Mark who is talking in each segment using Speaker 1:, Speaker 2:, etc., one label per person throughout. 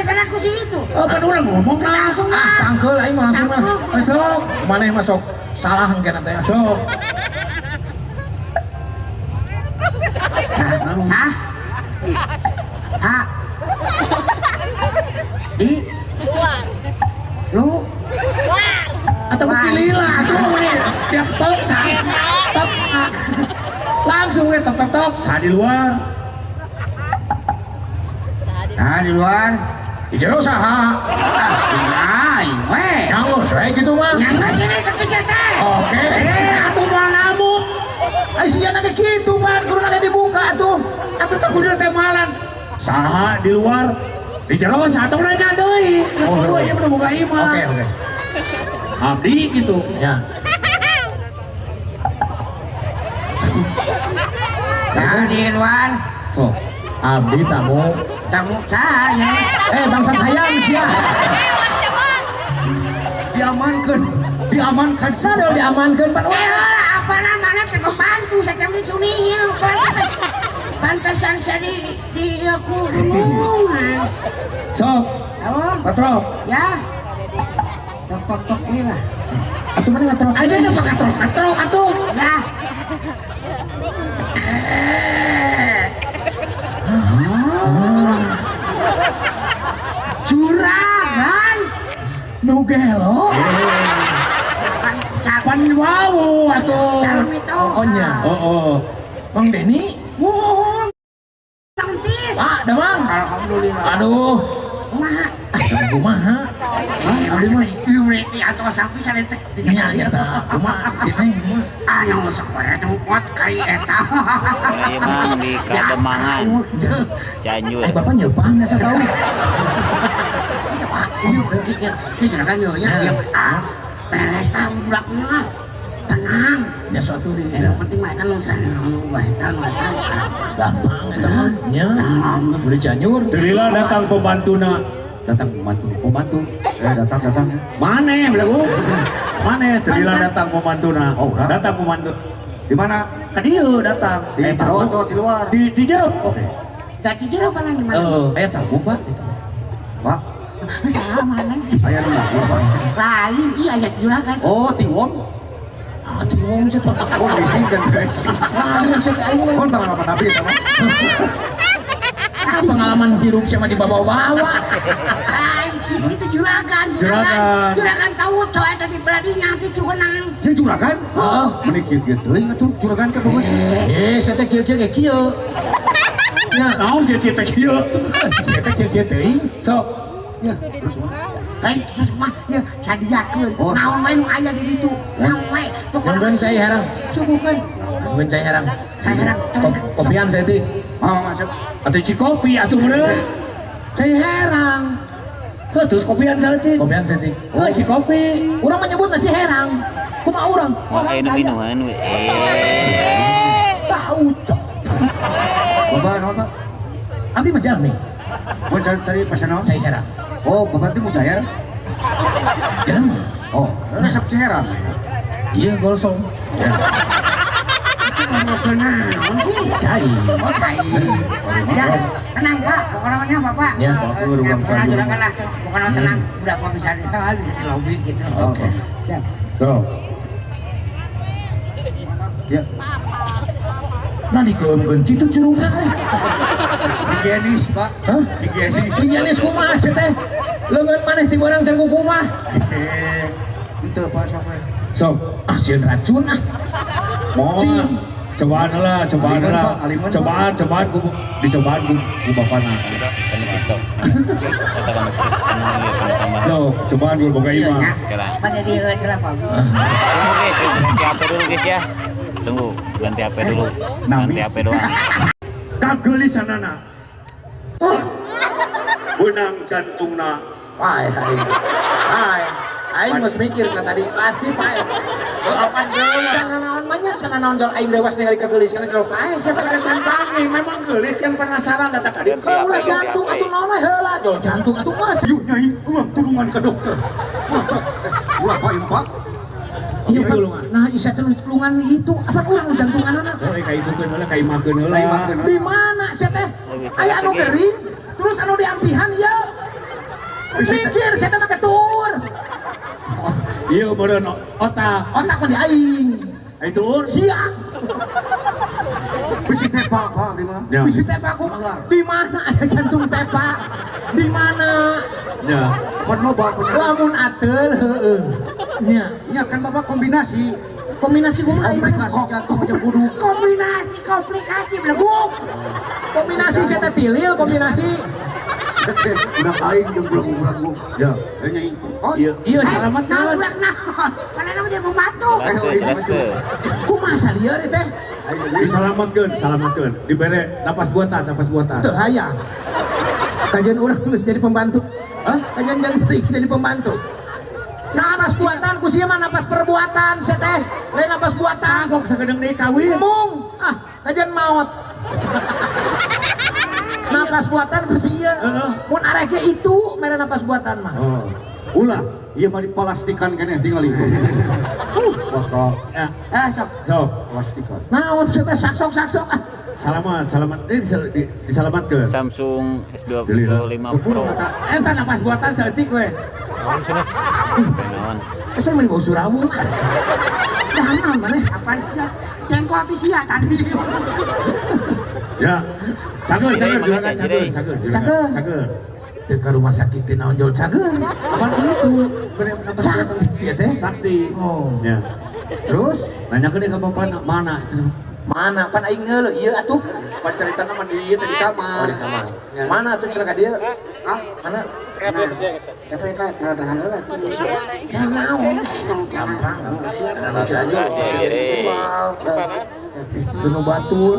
Speaker 1: biasa aku sih itu.
Speaker 2: Oh, kan orang ngomong
Speaker 1: langsung mah.
Speaker 2: Cangkel aing mah langsung mah. Masuk. Mana yang masuk? Salah engke teh. Masuk.
Speaker 1: Sah. Ha. Di
Speaker 3: Luar.
Speaker 1: lu
Speaker 2: Atau pilih lah tuh nih. Tiap tok sah. Tok. Langsung we tok tok tok sah di luar.
Speaker 1: nah di luar.
Speaker 2: Di jero saha?
Speaker 1: Aing we.
Speaker 2: Kamu saya gitu mah.
Speaker 1: Yang gini tentu saya teh.
Speaker 2: Oke. Atuh mah namu. Ai sia nage kitu mah, kudu nage dibuka atuh. Atuh teh kudu teh malan. Saha di luar? Di jero satu nanya deui. Oh, ieu mah buka imah. Oke, oke. Abdi gitu. Ya.
Speaker 1: Nah di luar.
Speaker 2: So, abdi tamu.
Speaker 1: Tamu saya.
Speaker 2: Bangsat hayam sia.
Speaker 1: Diamankan.
Speaker 2: Sadol diamankeun pan we.
Speaker 1: Apa namanya teh pembantu saya teh sunihin pantesan saya di aku gunungan.
Speaker 2: So,
Speaker 1: Oh,
Speaker 2: patrol.
Speaker 1: ya. Tok ini lah.
Speaker 2: Atuh mana ngatrol? Aja nya katrol atuh.
Speaker 1: Ya. Juragan.
Speaker 2: Nu gelo. Pan wau atuh.
Speaker 1: Calon itu.
Speaker 2: Oh nya. Oh. Mang Deni.
Speaker 1: Mohon. Tangtis.
Speaker 2: Pak, damang.
Speaker 1: Alhamdulillah.
Speaker 2: Aduh.
Speaker 1: Kumaha?
Speaker 2: Kumaha?
Speaker 1: Abdi mah ieu atau sampai saretek
Speaker 2: Nya eta. Kumaha? Sini kumaha?
Speaker 1: anu sakoya teh kuat kali eta.
Speaker 4: Ieu mah di Kademangan. Cianjur.
Speaker 2: Bapak nyeupan asa tahu.
Speaker 1: Ieu juragan ieu nya beres tah burakna. Tenang.
Speaker 2: Nya suatu di.
Speaker 1: Yang penting mah eta nu bahetan
Speaker 2: Gampang eta mah. Nya. Udah Cianjur.
Speaker 5: Terila datang pembantuna. Datang pembantu. Datang. Mana belagu? Mana terila datang pembantuna?
Speaker 6: Oh, udah.
Speaker 5: Datang pembantu.
Speaker 6: Di mana?
Speaker 5: Ka dieu datang.
Speaker 6: Di jero atau di luar?
Speaker 5: Di jero. Oke.
Speaker 1: Gak jero paling di mana?
Speaker 5: Aya tahu Pak itu.
Speaker 6: Pak,
Speaker 1: Salah mana?
Speaker 6: aya nu lagi, Pak.
Speaker 1: Lain iya aya juragan.
Speaker 6: Oh, Tiwong.
Speaker 2: Atuh wong sih Pak.
Speaker 6: Oh, bisi kan guys. Kon pengalaman nabi eta mah.
Speaker 2: Pengalaman hirup sama di bawa-bawa.
Speaker 1: Lain itu juragan.
Speaker 5: Juragan
Speaker 1: tahu coy tadi beladinya nanti cugenang.
Speaker 6: Ya juragan.
Speaker 2: Oh.
Speaker 6: Meni kieu-kieu teuing atuh juragan teh bawa.
Speaker 2: Saya teh kieu-kieu ge kieu.
Speaker 5: Ya, naon kita kieu?
Speaker 2: Saya teh kieu-kieu teuing.
Speaker 5: So,
Speaker 6: Ya, terus mah.
Speaker 1: Lain terus mah ya sadiakeun.
Speaker 6: Oh.
Speaker 1: Naon wae nu aya di ditu. Naon wae.
Speaker 2: Mungkin saya herang.
Speaker 1: Suguhkeun.
Speaker 2: Mungkin saya herang.
Speaker 1: Saya herang.
Speaker 2: Kopian saya teh.
Speaker 5: oh masuk. Atuh cikopi atuh meureun.
Speaker 2: Saya herang.
Speaker 5: Terus kopian saleutik.
Speaker 2: Kopian saya teh.
Speaker 5: Cikopi.
Speaker 2: Urang menyebutna Ciherang. Kumaha urang?
Speaker 4: Wah, nu minuman we.
Speaker 2: Tahu cok.
Speaker 6: Bapak naon, Pak?
Speaker 2: Abi mah jalmi.
Speaker 6: Mun tadi pesan naon?
Speaker 2: Saya herang.
Speaker 6: Oh, Bapak teh mujair.
Speaker 2: Jalan.
Speaker 6: Oh, resep Ciherang.
Speaker 2: Iya golsong.
Speaker 1: Ngobrol naon sih?
Speaker 2: Cai.
Speaker 1: Oh, cai. Ya, tenang Pak. Pokoknya Bapak.
Speaker 2: Ya,
Speaker 1: Pokoknya juragan lah. Pokoknya tenang. Udah Pak bisa di lobby gitu.
Speaker 6: Oke.
Speaker 1: Siap.
Speaker 6: So. Ya,
Speaker 2: Nah dikeumkeun kitu curugna.
Speaker 6: higienis, Pak.
Speaker 2: Hah?
Speaker 6: Higienis.
Speaker 2: Higienis kumaha sih teh? Leungeun maneh ti barang can kumaha?
Speaker 6: Henteu, Pak, sok we.
Speaker 5: So,
Speaker 2: Sieun racun ah.
Speaker 5: mohon cobaan lah.
Speaker 6: Aliman, Pak, aliman,
Speaker 5: Cobaan dicobaan ku bapana. Lo, cobaan ku boga
Speaker 1: Iya,
Speaker 5: imah.
Speaker 1: ya. Pada dia celah Pak.
Speaker 4: Ganti HP dulu guys ya. Tunggu, ganti HP dulu. Ganti HP doang.
Speaker 5: Kageulisanana. Benang jantungna.
Speaker 2: Hai. Aing geus mikir ka tadi pasti pae. Apa deui? Jangan naon mah nya, sana naon jol aing dewas ningali kageulisan kalau pae.
Speaker 5: Siapa ada cantangi, memang geulis kan penasaran datang kadi.
Speaker 2: Ulah jantung atuh naon we heula jol jantung atuh mas.
Speaker 6: Yuk, Nyai, ulah tulungan ke dokter. Ulah, Pak, ieu, Pak.
Speaker 2: Iya tulungan. Nah isa teh tulungan itu apa kurang jantungan anak?
Speaker 5: Oh, kayak itu kan heula, kayak makeun heula.
Speaker 6: Lain makeun.
Speaker 2: Di mana sia teh? Aya anu gering, terus anu diampihan ieu. Pikir saya mah ketur.
Speaker 5: Iya meureun otak.
Speaker 2: Otak mah di aing.
Speaker 5: Itu
Speaker 2: Sia.
Speaker 6: Bisi tepa Pak di mana?
Speaker 5: ya.
Speaker 2: Bisi tepa aku di mana aya jantung tepa? Di mana?
Speaker 5: Ya.
Speaker 6: Pan loba punya.
Speaker 2: Lamun ateul heueuh. Nya,
Speaker 6: Nya kan Bapak kombinasi.
Speaker 2: kombinasi kumaha ieu?
Speaker 6: Kombinasi jantung aja kudu.
Speaker 1: Kombinasi komplikasi beleguk.
Speaker 2: Kombinasi saya teh tilil kombinasi.
Speaker 6: Udah aing jeung belagu-belagu.
Speaker 5: Ya.
Speaker 6: Nyai. Oh,
Speaker 5: Iya, iya selamat
Speaker 1: Nah,
Speaker 5: kan.
Speaker 1: budak nah. Karena nama dia membantu.
Speaker 4: Jelas teu.
Speaker 2: Kumaha lieur ieu teh?
Speaker 5: Diselamatkeun. Dibere napas buatan.
Speaker 2: Teu hayang. Kajian urang geus jadi pembantu. Hah? Kajian genting jadi pembantu. Napas buatan ku sia mah napas perbuatan sia teh. Lain napas buatan.
Speaker 5: Kok sakedeng deui kawin.
Speaker 2: Ngomong. Kajian maot. Napas buatan ku sia. Mun arek ge itu mere napas buatan mah.
Speaker 5: Oh.
Speaker 6: ulah. Iya mah dipalastikan keneh tinggal itu. Bakal.
Speaker 5: Ya.
Speaker 6: Sok.
Speaker 5: Sok.
Speaker 6: Pastikan.
Speaker 2: Naon sia teh saksok.
Speaker 5: Selamat. Ini diselamatkeun.
Speaker 4: Samsung
Speaker 5: Beli lah.
Speaker 4: S25 Pro.
Speaker 5: Eta napas buatan saeutik we.
Speaker 4: Naon cenah? Naon?
Speaker 2: Asa mah bau surawung. Jangan maneh.
Speaker 1: Apaan sih? Jengkol ti sia tadi.
Speaker 5: Ya. Cageun juragan
Speaker 4: Jadi.
Speaker 5: cageun.
Speaker 2: Teu ka rumah sakit teh naon jol cageun.
Speaker 5: Apaan itu? Bere napas buatan.
Speaker 2: Sakti sia teh.
Speaker 5: Sakti.
Speaker 2: Oh.
Speaker 5: Ya.
Speaker 2: Terus
Speaker 5: Nanyakeun ka bapak mana?
Speaker 2: mana pan aing ngeuleuh ieu atuh?
Speaker 5: Pacaritana mah di ieu teh di kamar.
Speaker 2: Oh, di kamar. Mana atuh cenah ka dieu?
Speaker 1: Ah,
Speaker 2: Mana?
Speaker 1: tapi kan tangan heula.
Speaker 2: Ya naon? Gampang. Anu aja. Itu nu batur.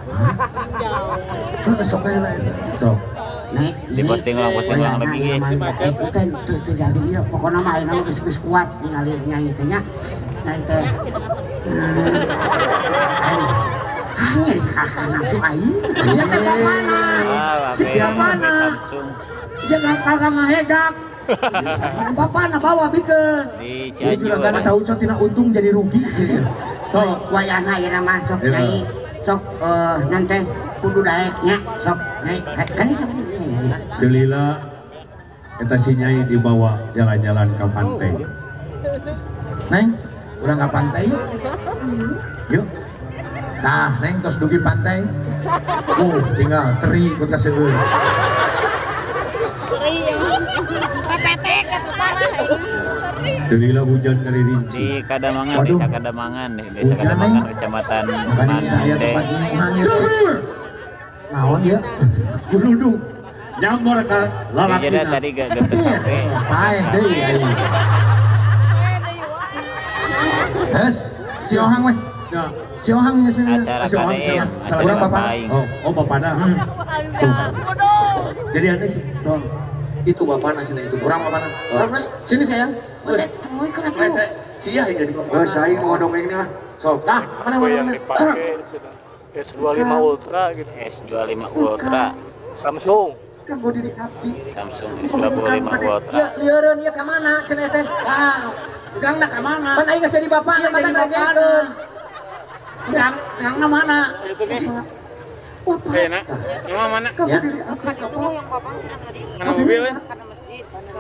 Speaker 2: Hah? Sok bae lain.
Speaker 5: Sok.
Speaker 1: Nek,
Speaker 4: Diposting ulang lagi, guys.
Speaker 1: Itu teh teu jadi ieu pokona mah ayeuna geus kuat ningali nyai teh nya. Nyai teh. Hanya kakak nafsu aing.
Speaker 2: Siapa mana?
Speaker 4: Siapa mana? Samsung
Speaker 2: Jangan kakak ngahedak. Bapana bawa bikeun.
Speaker 4: di
Speaker 2: Ieu
Speaker 4: Cianjur.
Speaker 2: juragan tahu cok tina untung jadi rugi gitu.
Speaker 1: Sok wayahna ayeuna mah sok nyai. Sok nanti kudu daek nya sok nyai. Kan ieu
Speaker 5: Delila eta si Nyai dibawa jalan-jalan ke pantai.
Speaker 2: Neng, urang ka pantai yuk. Yuk. Tah, Neng tos dugi pantai. Tinggal teri ikut ka seueur.
Speaker 3: PPT ke parah.
Speaker 5: Delila hujan dari rinci.
Speaker 4: Di Kadamangan,
Speaker 2: Waduh.
Speaker 4: Desa Kadamangan, Desa
Speaker 2: Hujan,
Speaker 4: Kadamangan,
Speaker 2: Neng.
Speaker 4: Kecamatan
Speaker 2: Makanya saya
Speaker 4: Mante.
Speaker 2: tempat ini nangis. Naon ya?
Speaker 5: Geluduk. Nyamor ka
Speaker 4: Jadi
Speaker 5: lalakina.
Speaker 4: tadi gak gentes sampai.
Speaker 2: Paeh deui aing. Hes, si Ohang weh.
Speaker 5: Ya.
Speaker 2: Si Ohang ya sini.
Speaker 4: Acara
Speaker 5: Si Ohang,
Speaker 4: KDM,
Speaker 5: acara
Speaker 2: Urang
Speaker 4: acara
Speaker 2: bapak.
Speaker 4: paing.
Speaker 5: Oh bapana. Jadi aneh sih. Tuh. Itu bapana sini itu.
Speaker 2: Urang bapana.
Speaker 1: bagus.
Speaker 2: Sini sayang.
Speaker 1: Buset, tumuy ka
Speaker 5: Teh,
Speaker 1: atuh.
Speaker 5: sia yang jadi bapana.
Speaker 6: Saing mau dongengna.
Speaker 5: Sok.
Speaker 2: Tah, mana.
Speaker 7: S25 Ultra gitu.
Speaker 4: S25 Ultra,
Speaker 7: Samsung.
Speaker 6: Kamu diri abdi.
Speaker 4: Samsung S25 Ultra.
Speaker 2: Ya, lieureun ieu ka mana cenah teh?
Speaker 5: Sah. Gangna ka mana?
Speaker 2: Pan aing geus jadi bapak,
Speaker 5: Iya,
Speaker 2: mana
Speaker 5: jadi
Speaker 2: ngagekeun.
Speaker 5: Gangna mana?
Speaker 7: Enak. Sama mana?
Speaker 2: Ya.
Speaker 7: Mana mobilnya?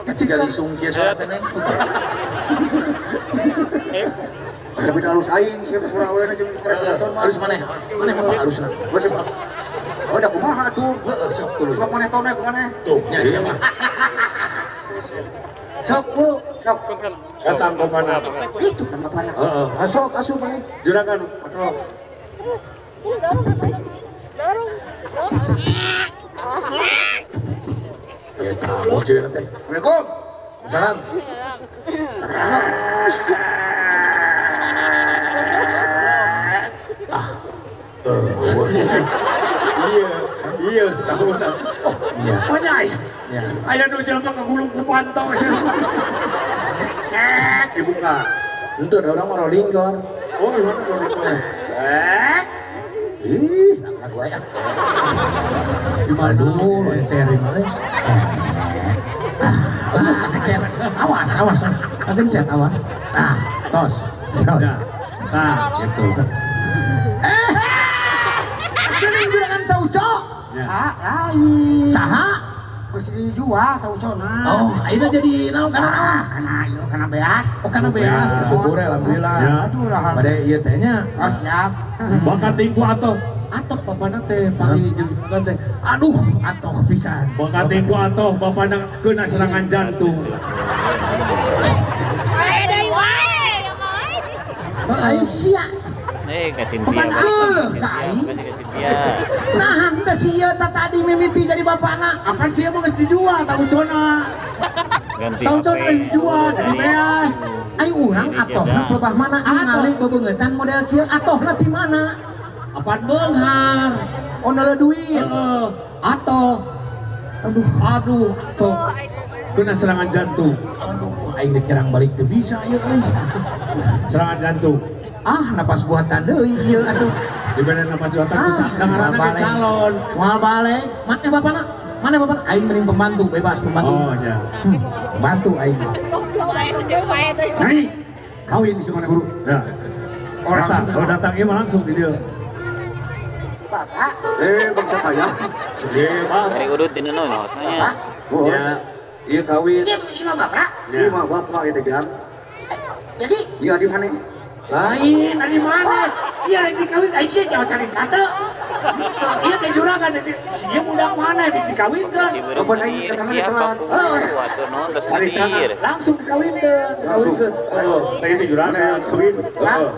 Speaker 2: Kecil dari sungkieu soalnya teh.
Speaker 6: Ada beda halus aing siapa Surabaya jeung presiden mah.
Speaker 2: Halus mana? Mana mau halusna?
Speaker 6: Bos apa? Oh, udah kumaha tuh?
Speaker 2: Sok tulus.
Speaker 6: Sok maneh tone kumaneh.
Speaker 2: Tuh, nya ieu mah.
Speaker 5: Sok bu.
Speaker 6: Sok.
Speaker 5: Datang bapana.
Speaker 1: Itu kan bapana.
Speaker 5: Heeh.
Speaker 2: Masuk, asup bae.
Speaker 5: Juragan patrol.
Speaker 2: Ya tamu cenah teh.
Speaker 6: Assalamualaikum.
Speaker 2: Salam.
Speaker 5: Iya, tahu tak.
Speaker 2: Iya.
Speaker 5: Oh nyai.
Speaker 2: Ya.
Speaker 5: Aya nu jelema kagulung ku pantau. Dibuka.
Speaker 2: Itu ada orang mau rolling gor.
Speaker 5: Oh, iya mana.
Speaker 2: Ih, nak gue ya.
Speaker 5: Di mana?
Speaker 2: Aduh, loncer di mana? Kencet. Awas. Kencet, awas. Nah, tos.
Speaker 5: Ya. Nah, gitu.
Speaker 2: Ini juragan tahu cok.
Speaker 5: Ya.
Speaker 1: Ah, lain.
Speaker 2: Saha?
Speaker 1: Geus geus dijual tahu sona.
Speaker 2: Oh, ayeuna jadi naon kana?
Speaker 1: Kana beas.
Speaker 2: Oh, kana beas. Syukur alhamdulillah.
Speaker 5: Ya.
Speaker 1: Aduh lah.
Speaker 2: Bade ieu teh nya.
Speaker 1: Oh, siap.
Speaker 5: Bakat tingku atuh.
Speaker 2: Atok papana teh panggil jeung teh. Aduh, atok pisan.
Speaker 5: Bakat tingku atuh bapana kena serangan jantung.
Speaker 3: Wae deui wae.
Speaker 2: Ai sia.
Speaker 4: Kasih
Speaker 2: Paman
Speaker 4: dia.
Speaker 2: eueuh kai.
Speaker 4: Kasih dia.
Speaker 2: Nah, henteu sia tadi mimiti jadi bapana.
Speaker 5: Akan sia mah geus dijual tahu cona.
Speaker 4: Ganti
Speaker 2: Tahu
Speaker 4: HP.
Speaker 2: geus dijual jadi beas. Ai urang atohna pelebah mana ningali bebeungetan model kieu atohna ti mana?
Speaker 5: Apaan beunghar?
Speaker 2: Oh nala duit.
Speaker 5: Atoh. Aduh, sok kena serangan jantung.
Speaker 2: Aduh, aing nyerang balik teu bisa ieu euy.
Speaker 5: Serangan jantung.
Speaker 2: Ah, napas buatan deui ieu atuh.
Speaker 5: Dibere napas buatan dengaranna ke calon.
Speaker 2: Moal balik. Mana bapana? Mana bapana? Aing mending pembantu, bebas pembantu.
Speaker 5: Oh, ya.
Speaker 2: Pembantu aing.
Speaker 3: Wae deui.
Speaker 5: Nyai, kawin di mana guru? Ya.
Speaker 2: Orang
Speaker 5: Datang,
Speaker 2: Sunda.
Speaker 5: kalau datang ieu mah langsung di dia.
Speaker 1: Bapak,
Speaker 6: Bangsa kaya.
Speaker 5: Bang.
Speaker 4: Dari udut ini no, maksudnya.
Speaker 6: Oh,
Speaker 5: Ya. Iya kawin.
Speaker 1: iya bapak.
Speaker 6: ini mah bapak itu jam.
Speaker 1: Jadi
Speaker 6: Iya di mana?
Speaker 5: Lain, dari mana? Iya, yang dikawin, Aisyah jauh cari kata. Iya, teh juragan, dia budak mana dikawinkan.
Speaker 6: Apa naik ke tangan telat?
Speaker 4: Waduh, no, terus
Speaker 5: Cari
Speaker 4: kadir.
Speaker 5: kata, langsung dikawinkan. Dikawinkan. Oh, teh itu juragan.
Speaker 6: Kawin.
Speaker 5: Oh.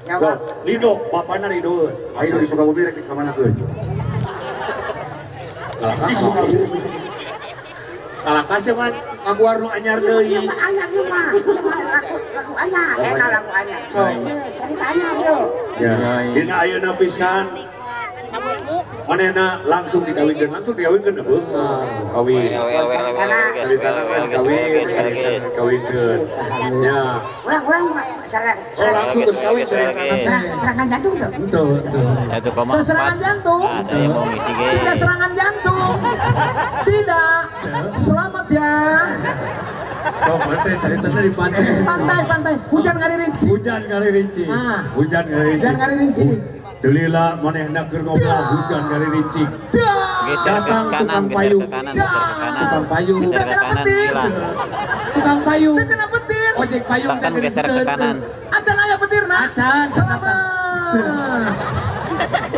Speaker 1: nyawa.
Speaker 5: Lido, bapaknya Lido.
Speaker 6: Ayo di Sukabumi rek di kamana keun?
Speaker 5: Kalau kasih mah ngaguar nu anyar
Speaker 1: Iya
Speaker 5: deui.
Speaker 1: mah anak ieu mah. Lagu anak, eta lagu anak. Ceritanya dia.
Speaker 5: Ya, dina ayeuna pisan. Manehna langsung dikawinkan beunghar. Kawin. Kawinkeun. Ya.
Speaker 1: Urang sareng.
Speaker 5: Oh, langsung terus kawin
Speaker 1: Serangan jantung tuh.
Speaker 5: Betul, betul.
Speaker 4: 1,4.
Speaker 2: Serangan jantung.
Speaker 4: Ada yang mau ngisi
Speaker 2: Tidak serangan jantung. Tidak. Selamat ya.
Speaker 5: Sok teh caritana di pantai.
Speaker 2: Pantai. Hujan ngaririnci.
Speaker 5: Hujan ngaririnci.
Speaker 2: Ah.
Speaker 5: Hujan ngaririnci.
Speaker 2: Hujan ngaririnci.
Speaker 5: Tulila manehna keur ngobrol hujan ngaririnci.
Speaker 4: geser ke
Speaker 5: Datang
Speaker 4: kanan,
Speaker 5: tukang
Speaker 4: geser
Speaker 5: payung.
Speaker 4: ke kanan, geser ke kanan.
Speaker 5: Tukang payung.
Speaker 4: Geser ke kanan, hilang.
Speaker 5: Tukang payung.
Speaker 2: Kita kena petir.
Speaker 5: Ojek payung
Speaker 4: Tekan geser ke kanan.
Speaker 2: Acan aya petir nah.
Speaker 5: Acan.
Speaker 2: Selamat.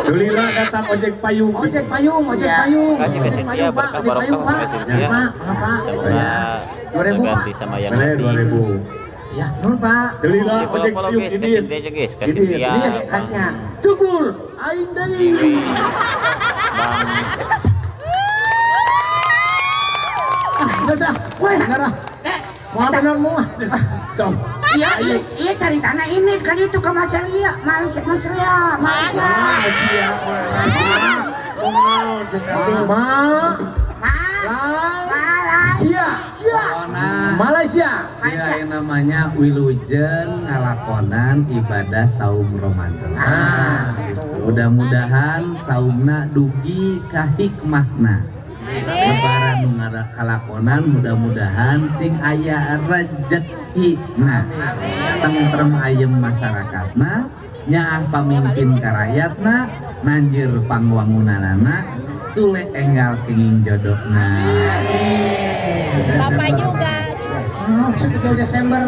Speaker 5: Tulila datang ojek payung.
Speaker 2: Ojek payung.
Speaker 4: Kasih ke
Speaker 2: Ojek
Speaker 4: Cynthia,
Speaker 2: payung, Pak.
Speaker 4: berkah
Speaker 2: Ojek payung,
Speaker 4: barokah
Speaker 2: Pak.
Speaker 4: kasih ke Cynthia.
Speaker 2: Pak, Pak.
Speaker 4: Nah,
Speaker 2: 2000,
Speaker 4: ganti sama yang
Speaker 5: Bener,
Speaker 4: nanti.
Speaker 5: 2000.
Speaker 2: Ya, nun Pak.
Speaker 5: Tulila
Speaker 4: Di
Speaker 5: ojek
Speaker 4: follow-follow
Speaker 5: payung
Speaker 4: guys, ke
Speaker 5: ini.
Speaker 4: Cynthia aja guys, ke
Speaker 5: Ini,
Speaker 4: Cynthia.
Speaker 2: Ini haknya.
Speaker 5: Cukur.
Speaker 2: Aing deui.
Speaker 4: Bang,
Speaker 2: Geus ah. Weh, bener ah. Moal bener moal.
Speaker 5: So,
Speaker 1: Iya ceritanya ini kan itu ke Malaysia. Malaysia.
Speaker 2: Malaysia.
Speaker 8: Ya, yang namanya Wilujeng ngalakonan ibadah saum Ramadan. Mudah-mudahan saumna dugi ka hikmahna. Lebaran nu ngalakonan mudah-mudahan sing aya rezekina. Tentrem ayem masyarakatna, nyaah pamimpin karakyatna, nanjir pangwangunanana, sule enggal kenging jodohna.
Speaker 3: Bapak juga.
Speaker 2: 1 Desember